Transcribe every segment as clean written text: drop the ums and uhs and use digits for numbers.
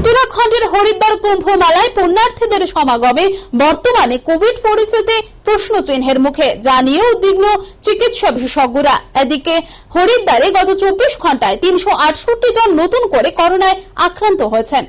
উত্তরাখণ্ডের হরিদ্বার কুম্ভ মেলায় পুণ্যার্থীদের সমাগমে বর্তমানে কোভিড পরিস্থিতি প্রশ্নচিহ্নের মুখে জানিয়ে উদ্বিগ্ন চিকিৎসা বিশেষজ্ঞরা। এদিকে হরিদ্বারে গত 24 ঘন্টায় 368 জন নতুন করে করোনায় আক্রান্ত হয়েছেন।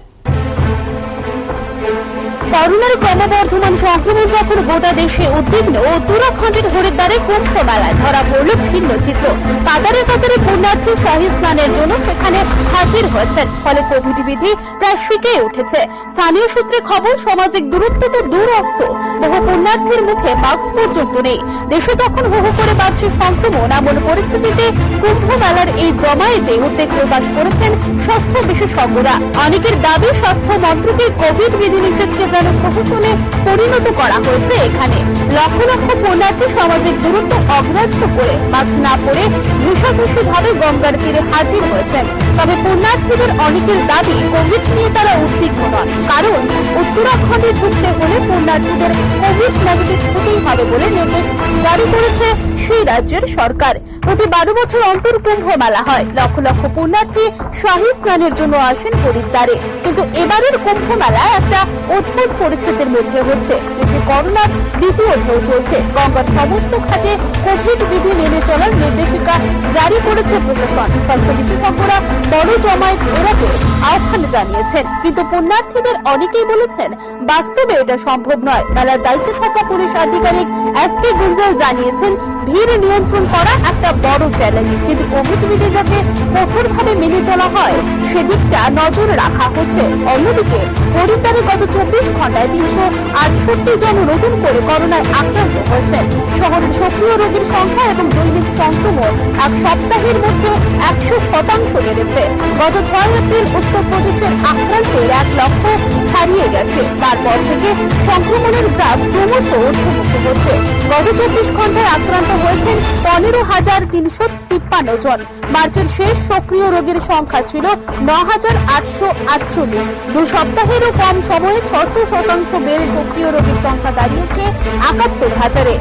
করোনার ক্রমবর্ধমান সংক্রমণ যখন গোটা দেশে উদ্বিগ্ন, উত্তরাখণ্ডের হরিদ্বারে কুম্ভ মেলায় ধরা পড়ল ভিন্ন চিত্র। কাতারে কাতারে পুণ্যার্থী শাহী স্নানের জন্য সেখানে হাজির হয়েছেন, ফলে কোভিড বিধি প্রায় শিখে উঠেছে। স্থানীয় সূত্রে খবর, সামাজিক দূরত্ব তো দূরস্থ, বহু পুণ্যার্থীর মুখে মাস্ক পর্যন্ত নেই। দেশে যখন হু হু করে বাড়ছে সংক্রমণ, এমন পরিস্থিতিতে কুম্ভ মেলার এই জমায়েতে উদ্বেগ প্রকাশ করেছেন স্বাস্থ্য বিশেষজ্ঞরা। অনেকের দাবি, স্বাস্থ্য মন্ত্রকের কোভিড বিধিনিষেধকে যেন প্রহসনে পরিণত করা হয়েছে। এখানে লক্ষ লক্ষ পুণ্যার্থী সামাজিক দূরত্ব অগ্রাহ্য করে মাস্ক না পরে ঘুষাঘুষি ভাবে গঙ্গার তীরে হাজির হয়েছেন। তবে পুণ্যার্থীদের অনেকের দাবি, কোভিড নিয়ে তারা উদ্বিগ্ন নন, কারণ উত্তরাখণ্ডে ঢুকতে হলে পুণ্যার্থীদের কোভিড নেগেটিভ হতেই হবে বলে নির্দেশ জারি করেছে সেই রাজ্যের সরকার। প্রতি 12 বছর অন্তর কুম্ভ মেলা হয়, লক্ষ লক্ষ পুণ্যার্থী শাহী স্নানের জন্য আসেন হরিদ্বারে। কিন্তু এবারের কুম্ভ মেলা একটা অদ্ভুত পরিস্থিতির মধ্যে হচ্ছে। দেশে করোনার দ্বিতীয় ঢেউ চলছে। গঙ্গার সমস্ত ঘাটে কোভিড বিধি মেনে চলার নির্দেশিকা জারি করেছে প্রশাসন। স্বাস্থ্য বিশেষজ্ঞরা বড় জমায়েত এড়াতে আহ্বান জানিয়েছেন, কিন্তু পুণ্যার্থীদের অনেকেই বলেছেন বাস্তবে এটা সম্ভব নয়। মেলার দায়িত্বে থাকা পুলিশ আধিকারিক এস.কে. গুঞ্জাল জানিয়েছেন, ভিড় নিয়ন্ত্রণ করা একটা বড় চ্যালেঞ্জ, কিন্তু কোভিড বিধি যাতে কঠোরভাবে মেনে চলা হয় সেদিকটা নজরে রাখা হচ্ছে। অন্যদিকে হরিদ্বারে গত 24 ঘন্টায় 368 জন নতুন করে করোনায় আক্রান্ত হয়েছেন। শহরের সক্রিয় রোগীর সংখ্যা এবং দৈনিক সংক্রমণ এক সপ্তাহের মধ্যে 100% বেড়েছে। গত 6 এপ্রিল উত্তরপ্রদেশের আক্রান্তের 1 লক্ষ ছাড়িয়ে গেছে। তারপর থেকে সংক্রমণের গ্রাফ ক্রমশ ঊর্ধ্বমুখী হচ্ছে। গত 24 ঘন্টায় আক্রান্ত হয়েছেন 15,353 জন। মার্চের শেষ সক্রিয় রোগীর সংখ্যা ছিল 9,848। 2 সপ্তাহেরও কম সময়ে 600% বেড়ে সক্রিয় রোগীর সংখ্যা দাঁড়িয়েছে 71,000-এ।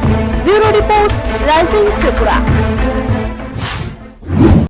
Bureau report, rising Tripura.